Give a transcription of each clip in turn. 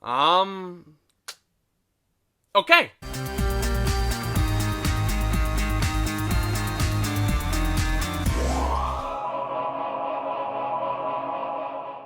Okay.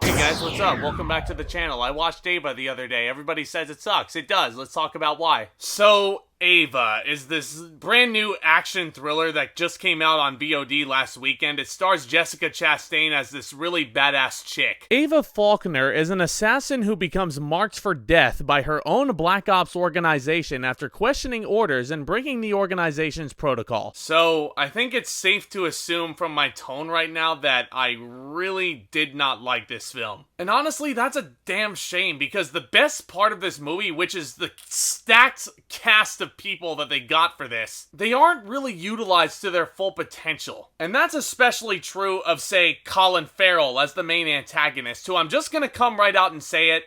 Guys, what's up? Welcome back to the channel. I watched Ava the other day. Everybody says it sucks. It does. Let's talk about why. So, Ava is this brand new action thriller that just came out on VOD last weekend. It stars Jessica Chastain as this really badass chick. Ava Faulkner is an assassin who becomes marked for death by her own Black Ops organization after questioning orders and breaking the organization's protocol. So, I think it's safe to assume from my tone right now that I really did not like this film. And honestly, that's a damn shame because the best part of this movie, which is the stacked cast of people that they got for this, they aren't really utilized to their full potential. And that's especially true of, say, Colin Farrell as the main antagonist, who I'm just gonna come right out and say it,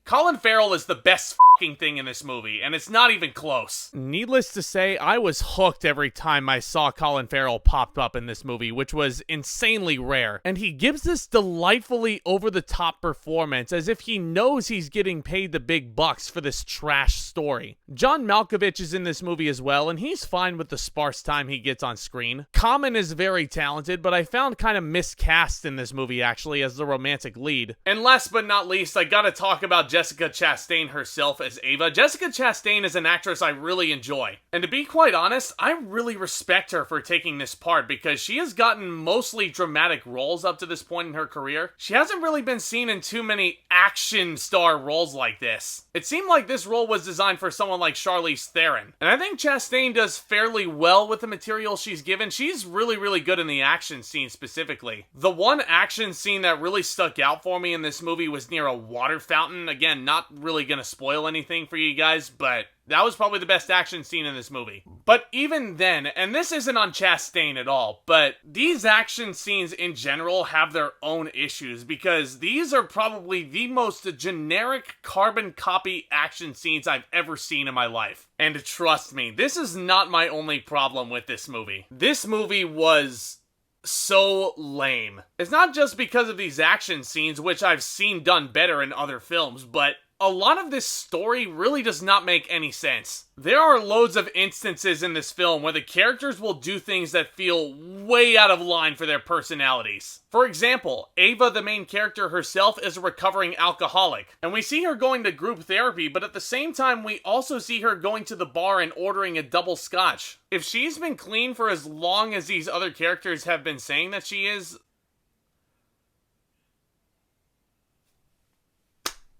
Colin Farrell is the best fucking thing in this movie, and it's not even close. Needless to say, I was hooked every time I saw Colin Farrell pop up in this movie, which was insanely rare. And he gives this delightfully over-the-top performance as if he knows he's getting paid the big bucks for this trash story. John Malkovich is in this movie as well, and he's fine with the sparse time he gets on screen. Common is very talented, but I found kind of miscast in this movie, actually, as the romantic lead. And last but not least, I gotta talk about Jessica Chastain herself as Ava. Jessica Chastain is an actress I really enjoy. And to be quite honest, I really respect her for taking this part because she has gotten mostly dramatic roles up to this point in her career. She hasn't really been seen in too many action star roles like this. It seemed like this role was designed for someone like Charlize Theron. And I think Chastain does fairly well with the material she's given. She's really good in the action scene specifically. The one action scene that really stuck out for me in this movie was near a water fountain. Again, not really gonna spoil anything for you guys, but that was probably the best action scene in this movie. But even then, and this isn't on Chastain at all, but these action scenes in general have their own issues because these are probably the most generic carbon copy action scenes I've ever seen in my life. And trust me, this is not my only problem with this movie. This movie was so lame. It's not just because of these action scenes, which I've seen done better in other films, but a lot of this story really does not make any sense. There are loads of instances in this film where the characters will do things that feel way out of line for their personalities. For example, Ava, the main character herself, is a recovering alcoholic, and we see her going to group therapy, but at the same time we also see her going to the bar and ordering a double scotch. If she's been clean for as long as these other characters have been saying that she is,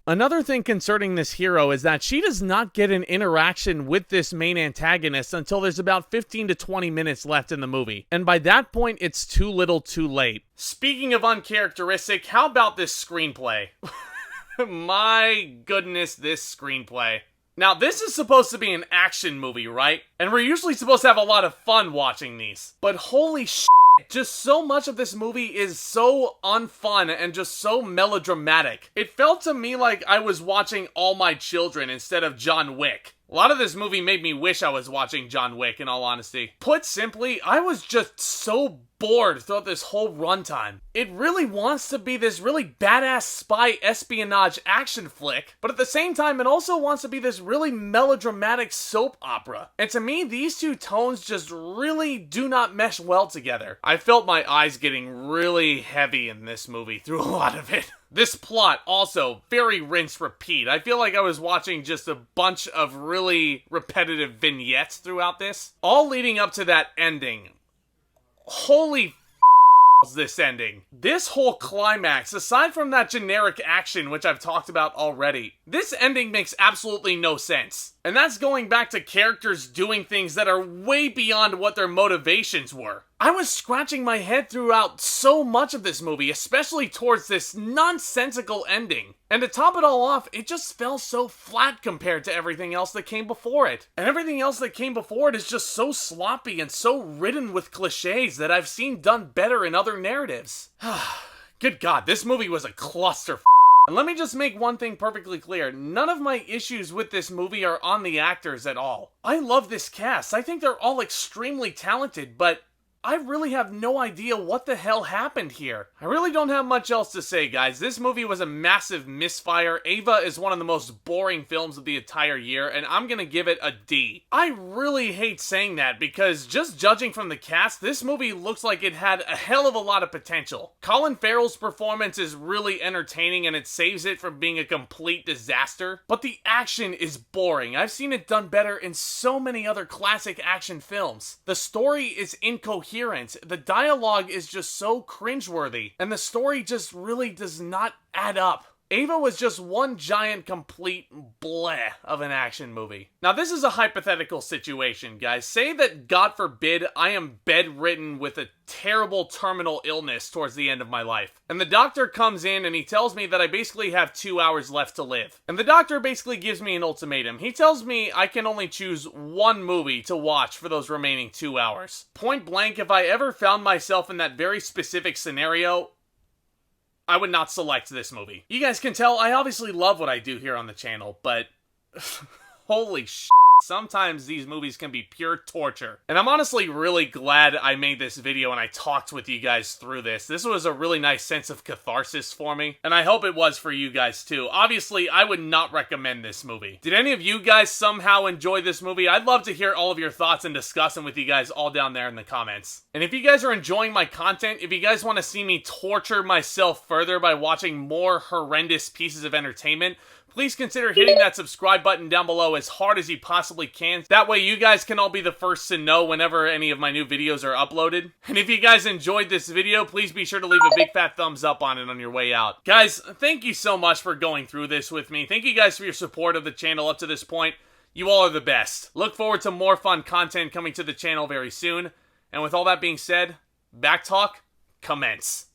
another thing concerning this hero is that she does not get an interaction with this main antagonist until there's about 15 to 20 minutes left in the movie. And by that point, it's too little too late. Speaking of uncharacteristic, how about this screenplay? My goodness, this screenplay. Now, this is supposed to be an action movie, right? And we're usually supposed to have a lot of fun watching these. But holy shit. Just so much of this movie is so unfun and just so melodramatic. It felt to me like I was watching All My Children instead of John Wick. A lot of this movie made me wish I was watching John Wick, in all honesty. Put simply, I was just so bored throughout this whole runtime. It really wants to be this really badass spy espionage action flick, but at the same time it also wants to be this really melodramatic soap opera. And to me, these two tones just really do not mesh well together. I felt my eyes getting really heavy in this movie through a lot of it. This plot, also, very rinse repeat. I feel like I was watching just a bunch of really repetitive vignettes throughout this, all leading up to that ending. Holy this ending. This whole climax, aside from that generic action which I've talked about already, this ending makes absolutely no sense. And that's going back to characters doing things that are way beyond what their motivations were. I was scratching my head throughout so much of this movie, especially towards this nonsensical ending. And to top it all off, it just fell so flat compared to everything else that came before it. And everything else that came before it is just so sloppy and so ridden with cliches that I've seen done better in other narratives. Good God, this movie was a cluster. And let me just make one thing perfectly clear. None of my issues with this movie are on the actors at all. I love this cast. I think they're all extremely talented, but I really have no idea what the hell happened here. I really don't have much else to say, guys. This movie was a massive misfire. Ava is one of the most boring films of the entire year, and I'm gonna give it a D. I really hate saying that because just judging from the cast, this movie looks like it had a hell of a lot of potential. Colin Farrell's performance is really entertaining and it saves it from being a complete disaster, but the action is boring. I've seen it done better in so many other classic action films. The story is incoherent, the dialogue is just so cringeworthy, and the story just really does not add up. Ava was just one giant complete bleh of an action movie. Now this is a hypothetical situation, guys. Say that, God forbid, I am bedridden with a terrible terminal illness towards the end of my life. And the doctor comes in and he tells me that I basically have 2 hours left to live. And the doctor basically gives me an ultimatum. He tells me I can only choose one movie to watch for those remaining 2 hours. Point blank, if I ever found myself in that very specific scenario, I would not select this movie. You guys can tell I obviously love what I do here on the channel, but holy shit. Sometimes these movies can be pure torture. And I'm honestly really glad I made this video and I talked with you guys through this. This was a really nice sense of catharsis for me, and I hope it was for you guys too. Obviously, I would not recommend this movie. Did any of you guys somehow enjoy this movie? I'd love to hear all of your thoughts and discuss them with you guys all down there in the comments. And if you guys are enjoying my content, if you guys want to see me torture myself further by watching more horrendous pieces of entertainment, please consider hitting that subscribe button down below as hard as you possibly can. That way you guys can all be the first to know whenever any of my new videos are uploaded. And if you guys enjoyed this video, please be sure to leave a big fat thumbs up on it on your way out. Guys, thank you so much for going through this with me. Thank you guys for your support of the channel up to this point. You all are the best. Look forward to more fun content coming to the channel very soon. And with all that being said, back talk, commence.